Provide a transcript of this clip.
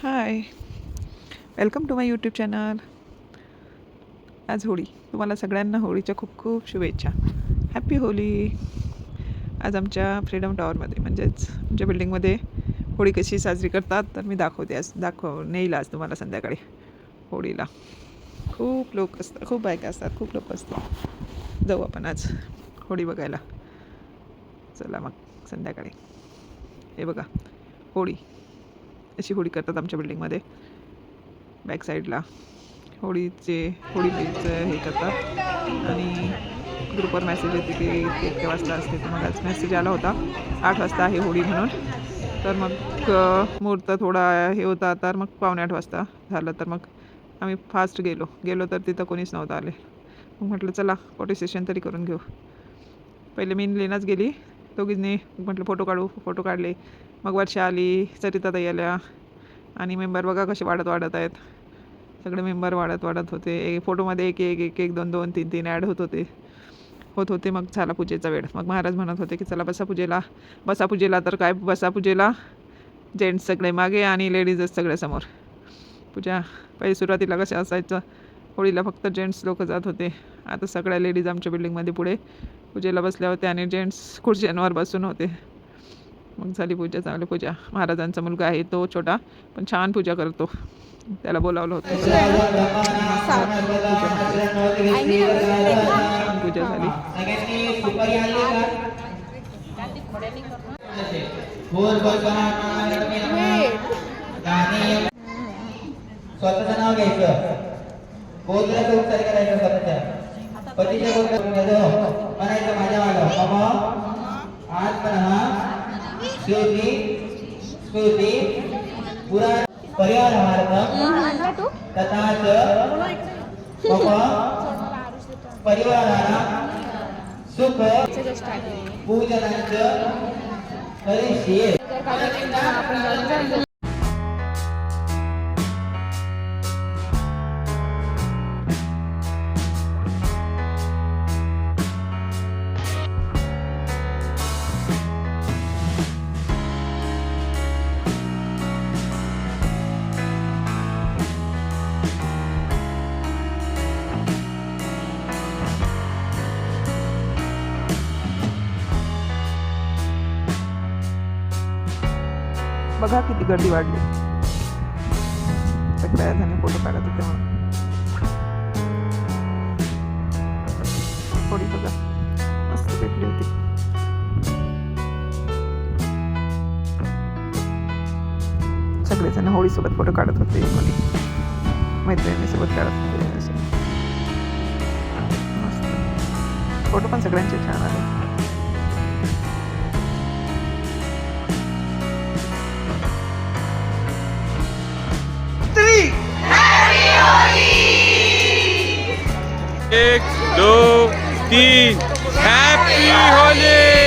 High, welcome to my YouTube channel. आज होळी. तुम्हाला सगळ्यांना होळीच्या खूप खूप शुभेच्छा. हॅप्पी होली. आज आमच्या फ्रीडम टॉवरमध्ये म्हणजेच आमच्या बिल्डिंगमध्ये होळी कशी साजरी करतात तर मी दाखवते. आज नेईल आज तुम्हाला संध्याकाळी होळीला. खूप लोक असतात, खूप बायका असतात, खूप लोक असतात. जाऊ आपण आज होळी बघायला. चला मग संध्याकाळी. हे बघा होळी, अशी होळी करतात आमच्या बिल्डिंगमध्ये. बॅक साईडला होळी पेचं हे करतात आणि ग्रुपवर मेसेज येते की इतक्या वाजता असते. तर मग आज मेसेज आला होता 8 वाजता आहे होळी म्हणून. तर मग मुहूर्त थोडा हे होता, तर मग 7:45 वाजता झालं. तर मग आम्ही फास्ट गेलो तर तिथं कोणीच नव्हतं आले. मग म्हटलं चला फोटो सेशन तरी करून घेऊ. पहिले मी लेनाच गेली, दोघींनी म्हटलं फोटो काढले. मग वर्षा आली, सरिताताई आल्या आणि मेंबर बघा कसे वाढत आहेत. सगळे मेंबर वाढत होते. फोटोमध्ये एक 2 3 ॲड होत होते. मग झाला पूजेचा वेळ. मग महाराज म्हणत होते की चला बसा पूजेला. तर काय बसा पूजेला, जेंट्स सगळे मागे आणि लेडीजच सगळे समोर. पूजा पहिले सुरुवातीला कसं असायचं, होळीला फक्त जेंट्स लोक जात होते. आता सगळ्या लेडीज आमच्या बिल्डिंगमध्ये पुढे पूजेला बसल्या होत्या आणि जेंट्स खुर्च्यांवर बसून होते. मग झाली पूजा, चांगली पूजा. महाराजांचा मुलगा आहे तो छोटा, पण छान पूजा करतो. त्याला बोलावलं होतं. पूजा झाली. स्वतःचं नाव घ्यायचं, गोत्राचं उच्चार करायचं, स्वतःच्या पतीच्या गोत्राचं म्हणायचं माझ्या मागं मम आत्मनः स्मृती पुराण परिवारार्थं तथा च मम परिवाराणां सुख पूजनाच करिष्ये. बघा किती गर्दी वाढली. सगळ्या जणी फोटो काढत होते. होळी बघा मस्त भेटली होती. सगळेजण होळीसोबत फोटो काढत होते. कोणी मैत्रिणीसोबत काढत होते. असे मस्त फोटो पण सगळ्यांचे छान आले. एक 2 3 हॅपी होली.